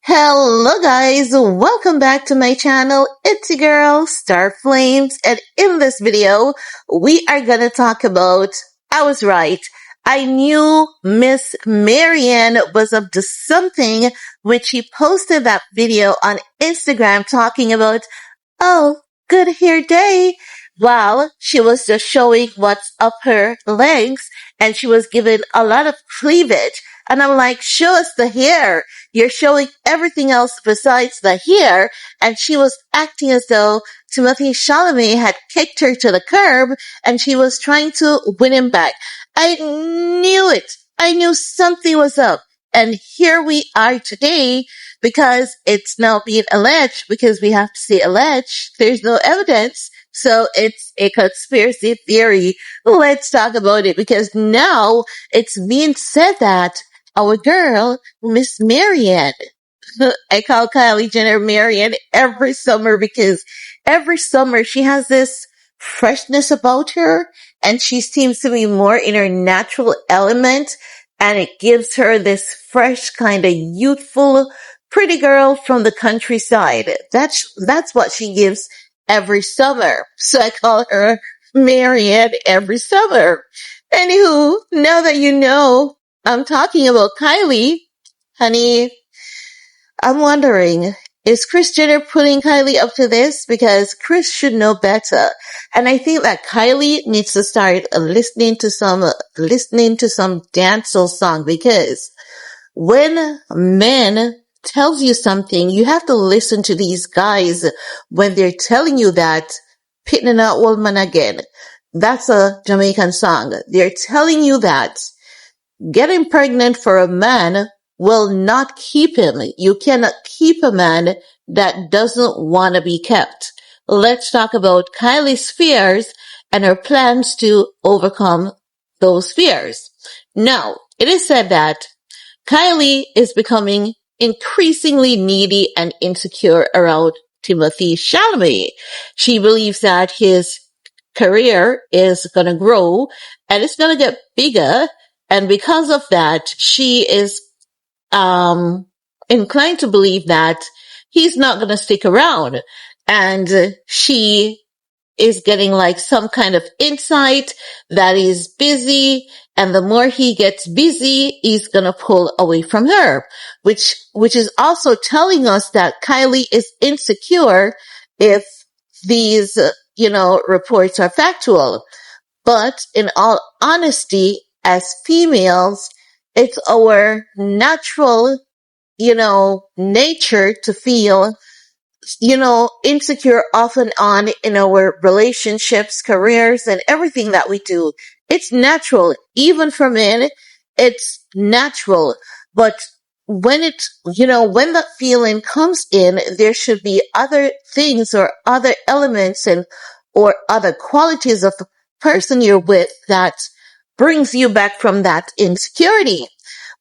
Hello guys, welcome back to my channel. It's your girl, Star Flames, and in this video, we are gonna talk about, I was right, I knew Miss Marianne was up to something when she posted that video on Instagram talking about, oh, good hair day. While she was just showing what's up her legs and she was giving a lot of cleavage. And I'm like, show us the hair. You're showing everything else besides the hair. And she was acting as though Timothée Chalamet had kicked her to the curb and she was trying to win him back. I knew it. I knew something was up. And here we are today because it's now being alleged, because we have to say alleged. There's no evidence. So it's a conspiracy theory. Let's talk about it because now it's being said that our girl, Miss Marianne, I call Kylie Jenner Marianne every summer because every summer she has this freshness about her and she seems to be more in her natural element and it gives her this fresh kind of youthful pretty girl from the countryside. That's what she gives every summer. So I call her Marianne every summer. Anywho, now that you know I'm talking about Kylie, honey, I'm wondering, is Kris Jenner putting Kylie up to this? Because Kris should know better. And I think that Kylie needs to start listening to some dancehall song, because when men tells you something, you have to listen to these guys when they're telling you that pitting out old man again. That's a Jamaican song. They're telling you that getting pregnant for a man will not keep him. You cannot keep a man that doesn't want to be kept. Let's talk about Kylie's fears and her plans to overcome those fears. Now, it is said that Kylie is becoming increasingly needy and insecure around Timothee Chalamet. She believes that his career is going to grow and it's going to get bigger. And because of that, she is inclined to believe that he's not going to stick around. And she is getting like some kind of insight that he's busy, and the more he gets busy, he's gonna pull away from her, which is also telling us that Kylie is insecure if these, reports are factual. But in all honesty, as females, it's our natural, nature to feel insecure off and on in our relationships, careers, and everything that we do. It's natural. Even for men, it's natural. But when when that feeling comes in, there should be other things or other elements or other qualities of the person you're with that brings you back from that insecurity.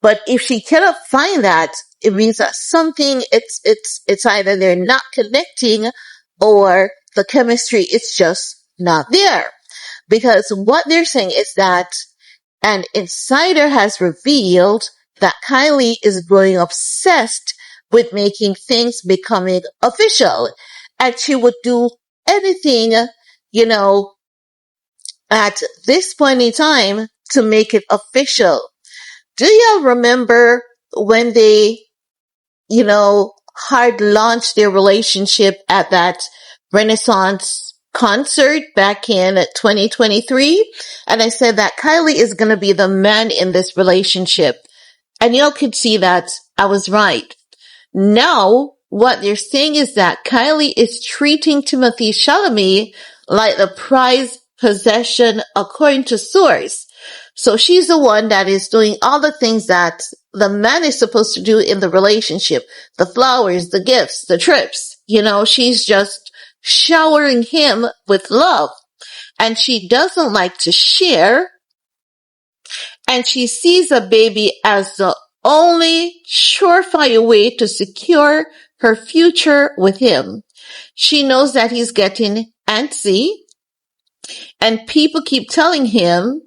But if she cannot find that, it means that something, it's either they're not connecting or the chemistry is just not there. Because what they're saying is that an insider has revealed that Kylie is growing obsessed with making things becoming official. And she would do anything, at this point in time to make it official. Do y'all remember when they, hard launched their relationship at that Renaissance concert back in 2023? And I said that Kylie is going to be the man in this relationship. And y'all could see that I was right. Now, what they're saying is that Kylie is treating Timothée Chalamet like the prized possession according to source. So she's the one that is doing all the things that the man is supposed to do in the relationship. The flowers, the gifts, the trips. She's just showering him with love. And she doesn't like to share. And she sees a baby as the only surefire way to secure her future with him. She knows that he's getting antsy. And people keep telling him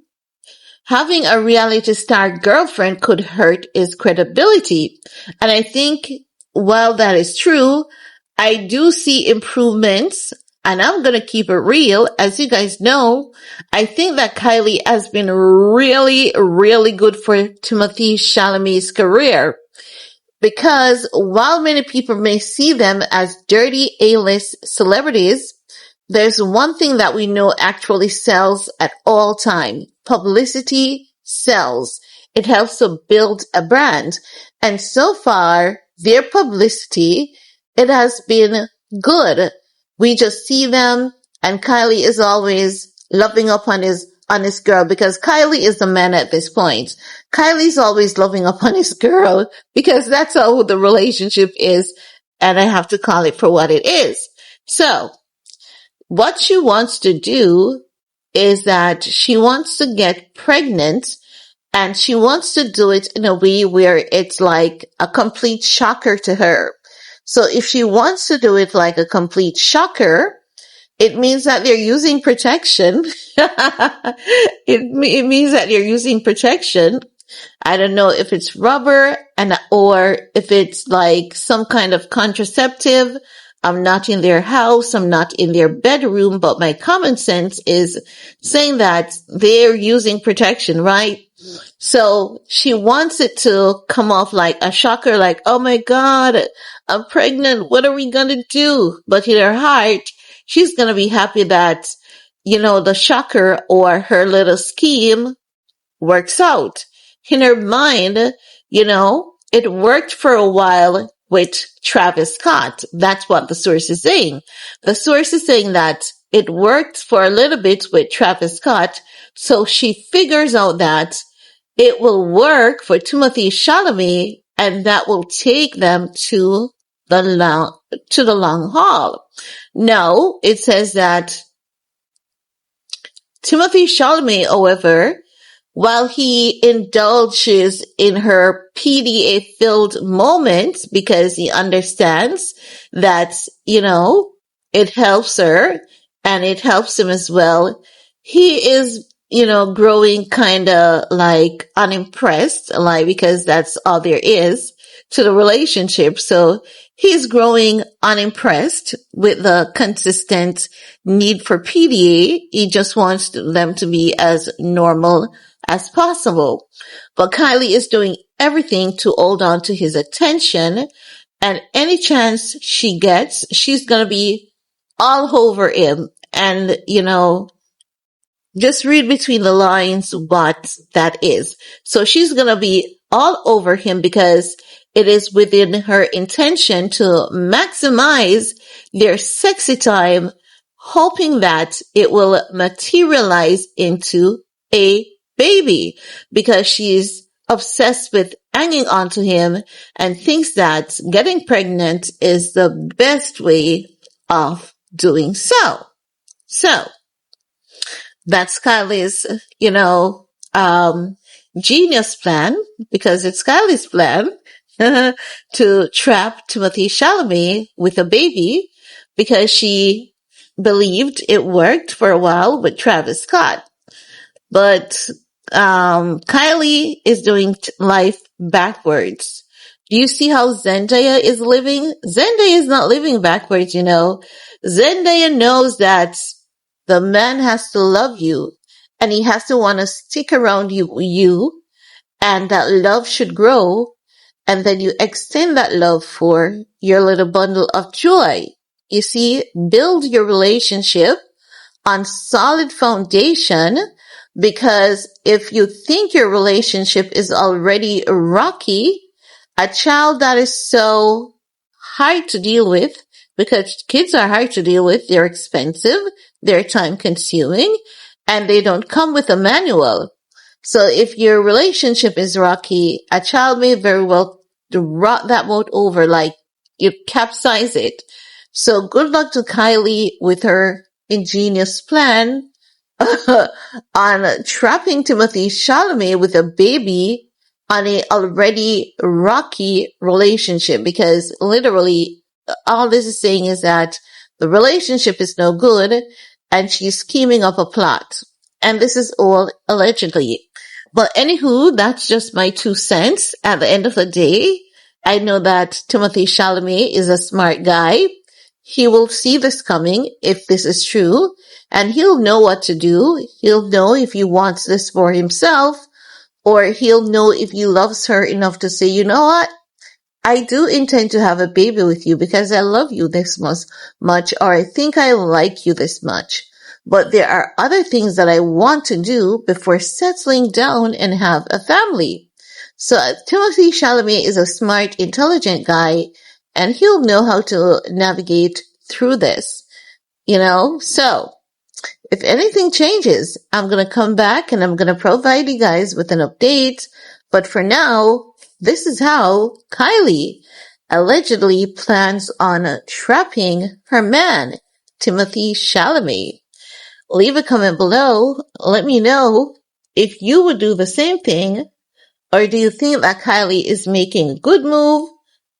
having a reality star girlfriend could hurt his credibility. And I think while that is true, I do see improvements, and I'm going to keep it real. As you guys know, I think that Kylie has been really, really good for Timothée Chalamet's career. Because while many people may see them as dirty A-list celebrities, there's one thing that we know actually sells at all time. Publicity sells. It helps to build a brand. And so far, their publicity, it has been good. We just see them, and Kylie is always loving up on his girl, because Kylie is the man at this point. Kylie's always loving up on his girl because that's how the relationship is, and I have to call it for what it is. So, what she wants to do is that she wants to get pregnant, and she wants to do it in a way where it's like a complete shocker to her. So if she wants to do it like a complete shocker, it means that they're using protection. It means that they're using protection. I don't know if it's rubber or if it's like some kind of contraceptive. I'm not in their house. I'm not in their bedroom, but my common sense is saying that they're using protection, right? So she wants it to come off like a shocker, like, oh my God, I'm pregnant. What are we going to do? But in her heart, she's going to be happy that, the shocker or her little scheme works out. In her mind, it worked for a while with Travisscott. That's what the source is saying. The source is saying that it worked for a little bit with Travisscott, so she figures out that it will work for Timothée Chalamet, and that will take them to the long haul. Now, it says that Timothée Chalamet, however, while he indulges in her PDA-filled moments because he understands that, it helps her and it helps him as well, he is, growing kind of like unimpressed, like, because that's all there is to the relationship. So he's growing unimpressed with the consistent need for PDA. He just wants them to be as normal as possible. But Kylie is doing everything to hold on to his attention, and any chance she gets, she's going to be all over him. And, just read between the lines what that is. So she's going to be all over him because it is within her intention to maximize their sexy time, hoping that it will materialize into a baby, because she's obsessed with hanging on to him and thinks that getting pregnant is the best way of doing so. So that's Kylie's, genius plan, because it's Kylie's plan to trap Timothée Chalamet with a baby, because she believed it worked for a while with Travisscott. But Kylie is doing life backwards. Do you see how Zendaya is living? Zendaya is not living backwards, Zendaya knows that the man has to love you, and he has to want to stick around you, and that love should grow, and then you extend that love for your little bundle of joy. You see, build your relationship on solid foundation, because if you think your relationship is already rocky, a child that is so hard to deal with, because kids are hard to deal with, they're expensive, they're time consuming, and they don't come with a manual. So if your relationship is rocky, a child may very well rock that boat over, like you capsize it. So good luck to Kylie with her ingenious plan on trapping Timothée Chalamet with a baby on a already rocky relationship, because literally all this is saying is that the relationship is no good and she's scheming up a plot. And this is all allegedly. But anywho, that's just my 2 cents. At the end of the day, I know that Timothée Chalamet is a smart guy. He will see this coming if this is true, and he'll know what to do. He'll know if he wants this for himself, or he'll know if he loves her enough to say, you know what? I do intend to have a baby with you because I love you this much, or I think I like you this much. But there are other things that I want to do before settling down and have a family. So Timothée Chalamet is a smart, intelligent guy, and he'll know how to navigate through this, So if anything changes, I'm going to come back and I'm going to provide you guys with an update. But for now, this is how Kylie allegedly plans on trapping her man, Timothée Chalamet. Leave a comment below. Let me know if you would do the same thing, or do you think that Kylie is making a good move,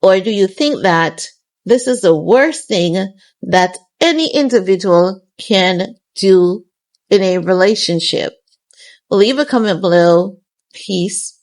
or do you think that this is the worst thing that any individual can do in a relationship? Leave a comment below. Peace.